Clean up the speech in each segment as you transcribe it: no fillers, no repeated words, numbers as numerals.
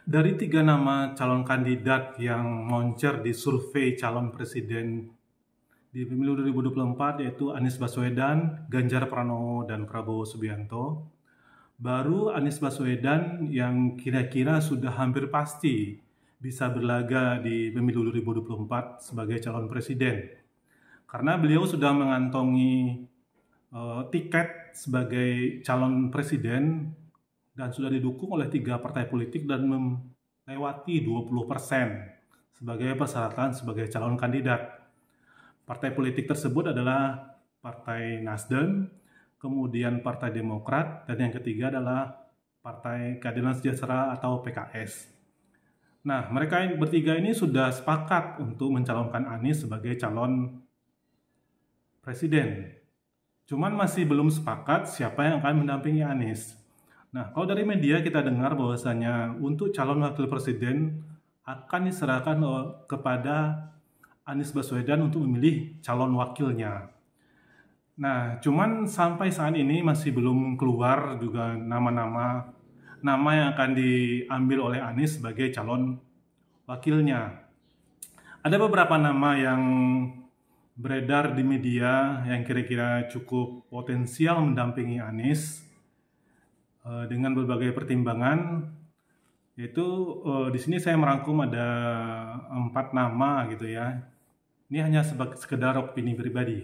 Dari tiga nama calon kandidat yang moncer di survei calon presiden di pemilu 2024 yaitu Anies Baswedan, Ganjar Pranowo, dan Prabowo Subianto, baru Anies Baswedan yang kira-kira sudah hampir pasti bisa berlaga di pemilu 2024 sebagai calon presiden. Karena beliau sudah mengantongi tiket sebagai calon presiden dan sudah didukung oleh 3 partai politik dan melewati 20% sebagai persyaratan sebagai calon kandidat. Partai politik tersebut adalah Partai Nasdem, kemudian Partai Demokrat, dan yang ketiga adalah Partai Keadilan Sejahtera atau PKS. Nah, mereka bertiga ini sudah sepakat untuk mencalonkan Anies sebagai calon presiden. Cuman masih belum sepakat siapa yang akan mendampingi Anies. Nah, kalau dari media kita dengar bahwasanya untuk calon wakil presiden akan diserahkan kepada Anies Baswedan untuk memilih calon wakilnya. Nah, cuman sampai saat ini masih belum keluar juga nama yang akan diambil oleh Anies sebagai calon wakilnya. Ada beberapa nama yang beredar di media yang kira-kira cukup potensial mendampingi Anies dengan berbagai pertimbangan, yaitu di sini saya merangkum ada 4 nama gitu ya. Ini hanya sekedar opini pribadi.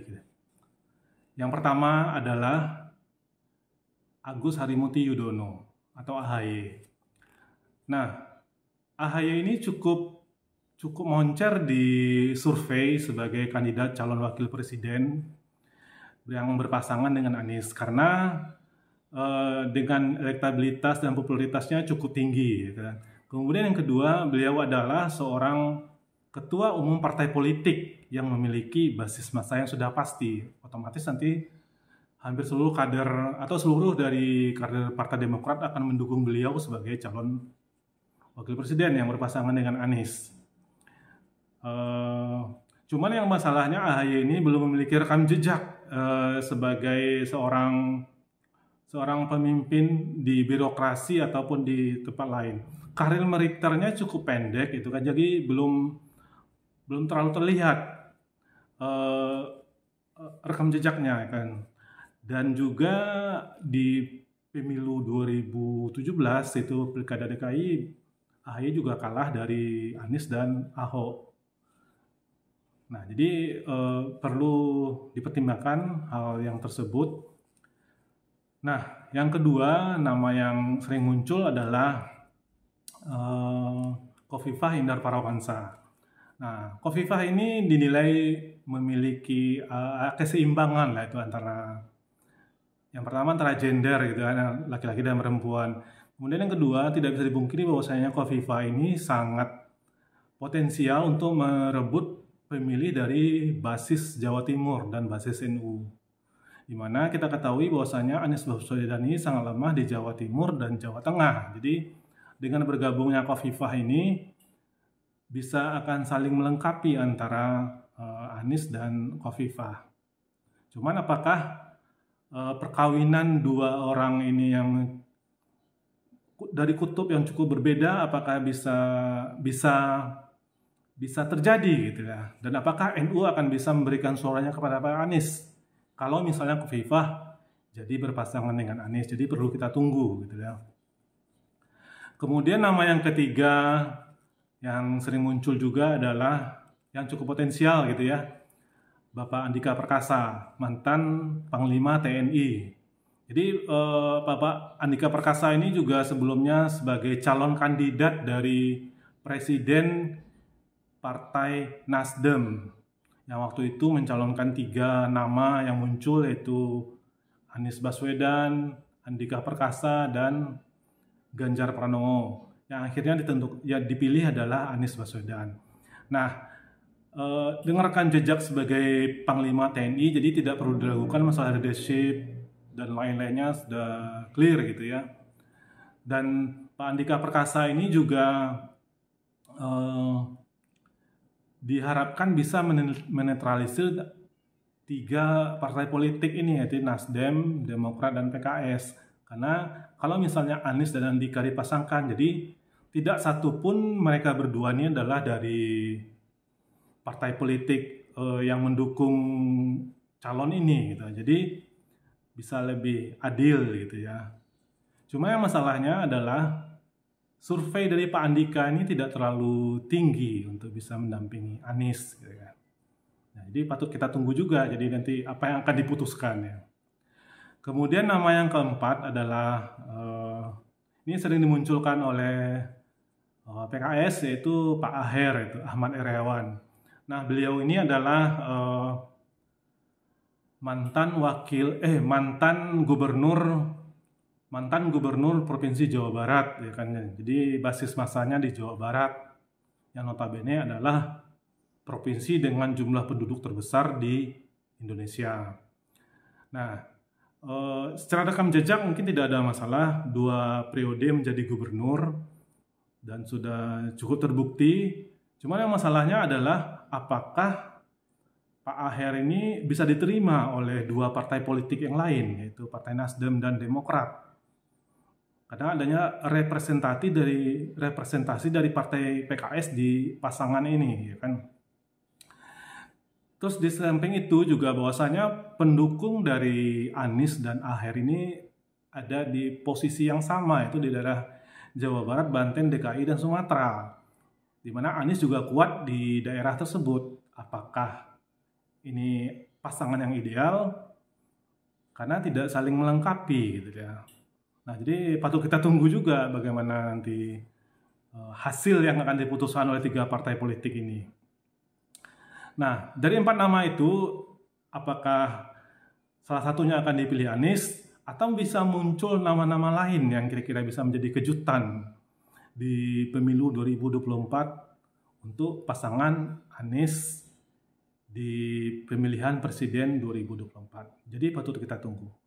Yang pertama adalah Agus Harimurti Yudhoyono atau AHY. Nah, AHY ini cukup moncer di survei sebagai kandidat calon wakil presiden yang berpasangan dengan Anies karena dengan elektabilitas dan popularitasnya cukup tinggi. Gitu. Kemudian yang kedua, beliau adalah seorang ketua umum partai politik yang memiliki basis massa yang sudah pasti. Otomatis nanti hampir seluruh kader atau seluruh dari kader Partai Demokrat akan mendukung beliau sebagai calon wakil presiden yang berpasangan dengan Anies. Cuman yang masalahnya AHY ini belum memiliki rekam jejak sebagai seorang pemimpin di birokrasi ataupun di tempat lain. Karir militernya cukup pendek itu kan, jadi belum terlalu terlihat rekam jejaknya kan. Dan juga di pemilu 2017 itu Pilkada DKI, AHY juga kalah dari Anies dan Ahok. Nah, jadi perlu dipertimbangkan hal yang tersebut. Nah, yang kedua nama yang sering muncul adalah Khofifah Indar Parawansa. Nah, Khofifah ini dinilai memiliki keseimbangan lah itu antara yang pertama antara gender gitu kan, laki-laki dan perempuan. Kemudian yang kedua, tidak bisa dipungkiri bahwasanya Khofifah ini sangat potensial untuk merebut pemilih dari basis Jawa Timur dan basis NU. Di mana kita ketahui bahwasanya Anies Baswedan ini sangat lemah di Jawa Timur dan Jawa Tengah. Jadi dengan bergabungnya Khofifah ini bisa akan saling melengkapi antara Anies dan Khofifah. Cuman apakah perkawinan dua orang ini yang dari kutub yang cukup berbeda apakah bisa terjadi gitu ya? Dan apakah NU akan bisa memberikan suaranya kepada Pak Anies? Kalau misalnya Khofifah jadi berpasangan dengan Anies, jadi perlu kita tunggu gitu ya. Kemudian nama yang ketiga yang sering muncul juga adalah yang cukup potensial gitu ya, Bapak Andika Perkasa, mantan Panglima TNI. Jadi Bapak Andika Perkasa ini juga sebelumnya sebagai calon kandidat dari Presiden Partai Nasdem yang waktu itu mencalonkan 3 nama yang muncul yaitu Anies Baswedan, Andika Perkasa, dan Ganjar Pranowo. Yang akhirnya dipilih adalah Anies Baswedan. Nah, dengan rekam jejak sebagai Panglima TNI, jadi tidak perlu diragukan masalah leadership dan lain-lainnya sudah clear gitu ya. Dan Pak Andika Perkasa ini juga diharapkan bisa menetralisir 3 partai politik ini yaitu Nasdem, Demokrat, dan PKS. Karena kalau misalnya Anies dan Andika dipasangkan, jadi tidak satupun mereka berdua ini adalah dari partai politik yang mendukung calon ini gitu. Jadi bisa lebih adil gitu ya. Cuma yang masalahnya adalah survei dari Pak Andika ini tidak terlalu tinggi untuk bisa mendampingi Anies gitu kan. Nah, jadi patut kita tunggu juga jadi nanti apa yang akan diputuskan ya. Kemudian nama yang keempat adalah ini sering dimunculkan oleh PKS, yaitu Pak Aher, itu Ahmad Heriawan. Nah, beliau ini adalah mantan gubernur Provinsi Jawa Barat ya kan. Jadi basis masanya di Jawa Barat yang notabene adalah provinsi dengan jumlah penduduk terbesar di Indonesia. Nah, secara rekam jejak mungkin tidak ada masalah, 2 periode menjadi gubernur dan sudah cukup terbukti. Cuma yang masalahnya adalah apakah Pak Aher ini bisa diterima oleh 2 partai politik yang lain, yaitu Partai Nasdem dan Demokrat. Karena adanya representasi dari Partai PKS di pasangan ini, ya kan. Terus di samping itu juga bahwasanya pendukung dari Anies dan Aher ini ada di posisi yang sama, yaitu di daerah Jawa Barat, Banten, DKI, dan Sumatera. Di mana Anies juga kuat di daerah tersebut. Apakah ini pasangan yang ideal? Karena tidak saling melengkapi gitu ya. Nah, jadi patut kita tunggu juga bagaimana nanti hasil yang akan diputuskan oleh 3 partai politik ini. Nah, dari 4 nama itu, apakah salah satunya akan dipilih Anies, atau bisa muncul nama-nama lain yang kira-kira bisa menjadi kejutan di pemilu 2024 untuk pasangan Anies di pemilihan presiden 2024. Jadi patut kita tunggu.